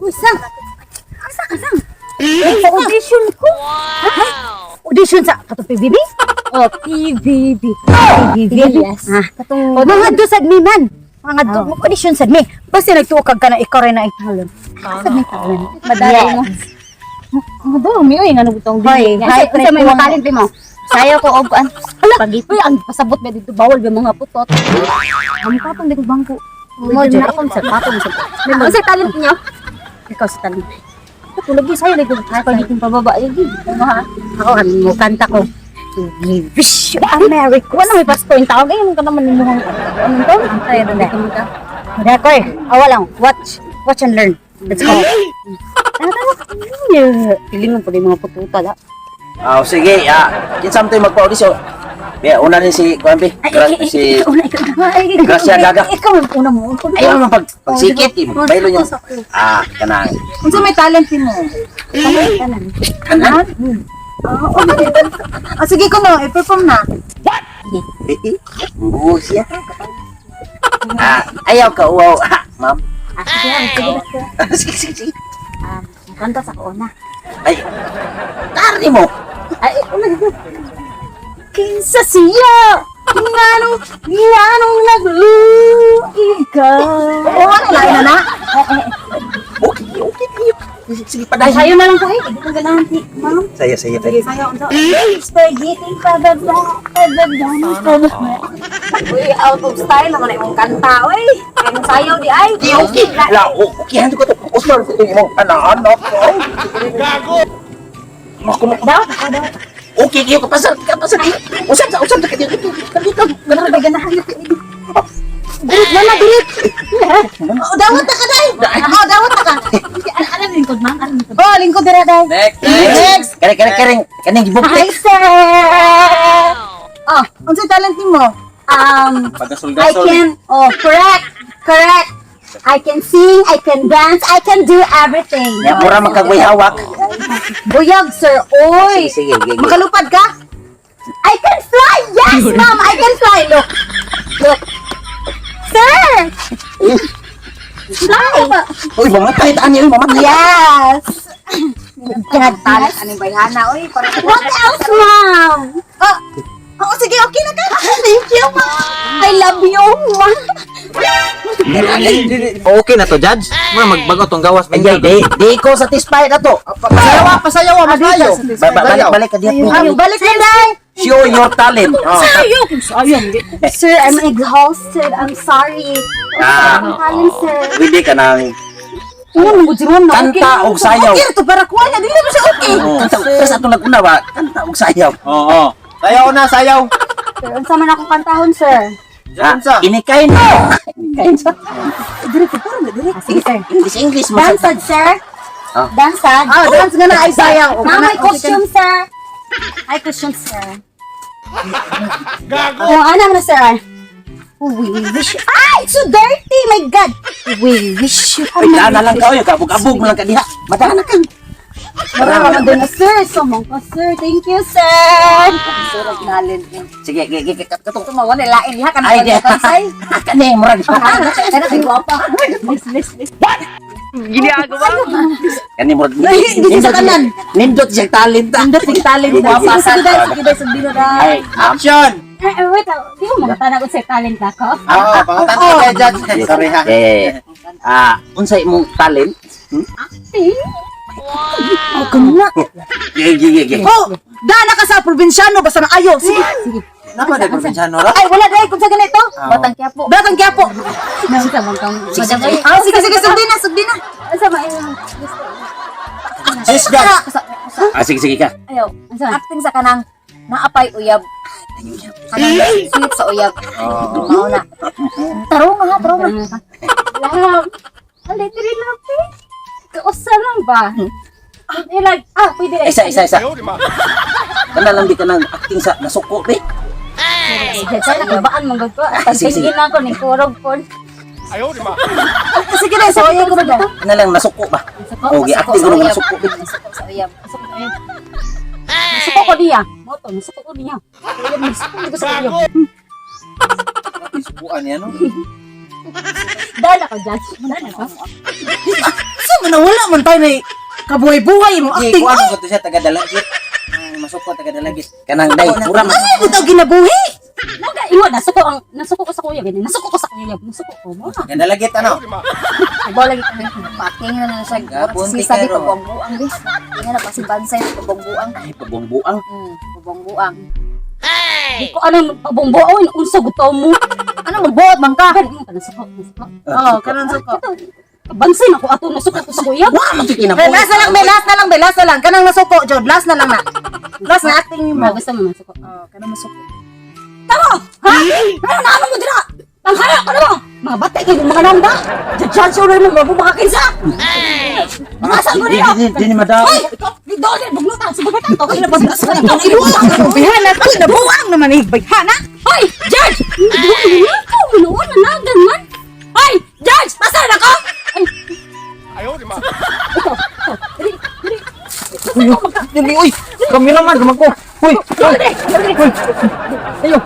Usang. Asang. Sa audition ko. Ha? Audition sa katong PBB? Oh, PBB. PBB, yes. O, mga dosag ni man. Mga audition sad mi. Basta nagtuokag ka na ikaw rin na italon. Sa may talon. Madali mo. Ang dami, uy, nga nagutong din. Hoy, kasi may makalin mo. Sayo ko og pagit. Uy, ang pasabot ba dito bawal ba mga putot. Ang patong dito bangko. Mo jud akong sa patong sa. Ano sa talent niyo? Ikaw sa talent. Ako lagi sayo lagi pagiting pababa lagi. Ha? Ako kan mo kanta ko. To wish you a Merry Christmas. Wala may pasto yung tawag. Ayun ka naman mo. Anong to? Tayo na dahil. Dako eh. Lang. Watch and learn. Let's go. Piling mo po din mga pututa da. Sige, kinsa mo tayo magpa-audition? Una rin si Kuampi. Si Gracia Gaga. Ikaw ang una mo. Ayaw naman pagsikit. Baylo nyo. Kanang. Kung sa may talent mo. Kanan? Sige ko no, i-perform na. What? Oo, siya. Ayaw ka, wow. Ma'am. Sige. Kanta sa una. Ay, tari mo. Ay, kinsa siya? Nganong nag-ika? Ano lang na? Okay. Sige pa dahil. Sayo na lang ko eh. Hindi ko ganahan si ma'am. Saya. Sayo. Spaghetti pababa. Uy, out of style naman yung kanta. Uy, kayong sayaw di ay. Okay. Okay, hando ko to. Osman, ito yung anak-anak ko. Gago! Makunok ba? Okay, kayo kapasal. Usan ka dito. Dito. Ganun ba ganahan yun? Dirit. Dawat na ka, day. Dawat na ka. Alam lingkod, ma'am. Oh, lingkod dira, day. Next. Kaning gibog. Hi, sir. Unsa talent nimo? I can, correct. I can sing, I can dance, I can do everything. Ya, mura magkagway hawak. Buyag, sir. Oy. Sige. Makalupad ka? I can fly. Yes, ma'am. I can fly. Look. Sir. Fly. Uy, mamatay. Taan niyo, mamatay. Yes. Talent ani bayhana. Oy, what else, ma'am? Sige, okay na ka. Thank you, ma'am. I love you, ma'am. Okay na to, Judge. Muna magbago tong gawas. Ay, di ko satisfied na to. Pasayaw, masayaw. Balik ka dito. Balik na, day. Show your talent. Sir, I'm exhausted. I'm sorry. Talent, sir. Pwede ka nang Kanta og sayaw. Okay, ito para kuha niya. Dili mo siya okay. Tapos ato naguna ba? Kanta og sayaw. Oo. Sayaw na, sayaw. Sir, unsa man akong kantahon, sir? Inikain mo. Sige, sir. English mo. Dansad, sir. Dansad. Dance nga na ay sayaw. Ma'am, may costume, sir. Ay, costume, sir. Gago. Ano na, sir? We wish. It's so dirty, my God. We wish you. Ay, na lang ka. Kabog-abog mo lang ka diha. Madana ka. Maraming doon na, sir. Sumong ka, sir. Thank you, sir. Sir, acknowledge mo. Sige, katong. Tumawa na lain diha ka na. Ay, kani, murag. Ano, ang guwapa. What? Ginagawa mo. Kani, murag. Hindi sa kanan. Nindot siya talent. Sige, guwapa. Sige, Ay, action! Wait, di mo mga tanag sa talent ako? Oo, pangatanda kay Judge. Sorry ha. Unsay imong talent? Acting? Wow! Kanya! Gigi. Dana ka sa probinsyano, basta na ayaw. Sige. Nama na probinsyano ra? Ay, wala dahil kung sa ganito. Batang Quiapo. Sige, sugdi na. Asa ba yung Yes, Judge. Sige ka. ayaw? Acting sa kanang naapay uyab. Kanang sweet sa uyab. Oo na. Tarong ha. Lang. Haliti rin lang, pe. Kausa lang ba? Pwede. Isa. Kana lang di ka nang acting sa nasuko, be. Sa nakibaan mong gagpo. Sige. Sige na ako ni kurog po. Ayaw, di ba? Sige na, sa uyab ko ba? Kana lang nasuko ba? Okay, acting ko nang nasuko, be. Sa uyab. Nasuko ko niya. Moto, nasuko ko niya. Nasuko ko sa uyab. Subuan yan, no? Dala ka, Judge. Dala ka. Sino nga wala man tayo na kabuhay-buhay mo Di, acting. kung ano ko to siya, taga-dalagit. Masukot, taga-dalagit. Kanang day, pura man. Ano mo tayo ginabuhi? Naga, iwa, nasuko ko sa kuya, ganyan. Nasuko ko sa kuya, nasuko ko mo. Taga-dalagit, ano? Ibaw lagi kami paking na na siya. Gabunti Si sabi kayo. ko bongbuang bis. Nga na si Bansay ko bongbuang. Ay, pabongbuang. Bongbuang. Di ko anong pabongboon, unsa gutom mo. Ano magbuot man ka? Ganyan ka, nasuko. Oo, kanon suko. Kabansin ako ato, nasuko ko sa kuya. Wa man kay Be, last na lang, be, last na lang, be, last na lang. Kanang nasuko, Jod, last na lang na. Last na acting mo. Mga gusto mo nasuko. Oo, kanang masuko. Tama! Ha? Ano naman mo dira? Tanghaya ka naman! Mga batay kayo, mga nanda! Judge mo rin mo, mabumakinsa! Nasaan mo nila? Di ni madam. Hoy! Ikaw, di doon, bugnutan, subukan to. Kaya napasas ka na. Bihan na, pag nabuang naman eh, bayhana. Hoy! Judge! Ikaw, minuon na nagan man! Hoy! Judge! Nasaan ako? Ay! Dili, uy! Kamera man, naman ko! Uy! Dali! Dali! Ayo!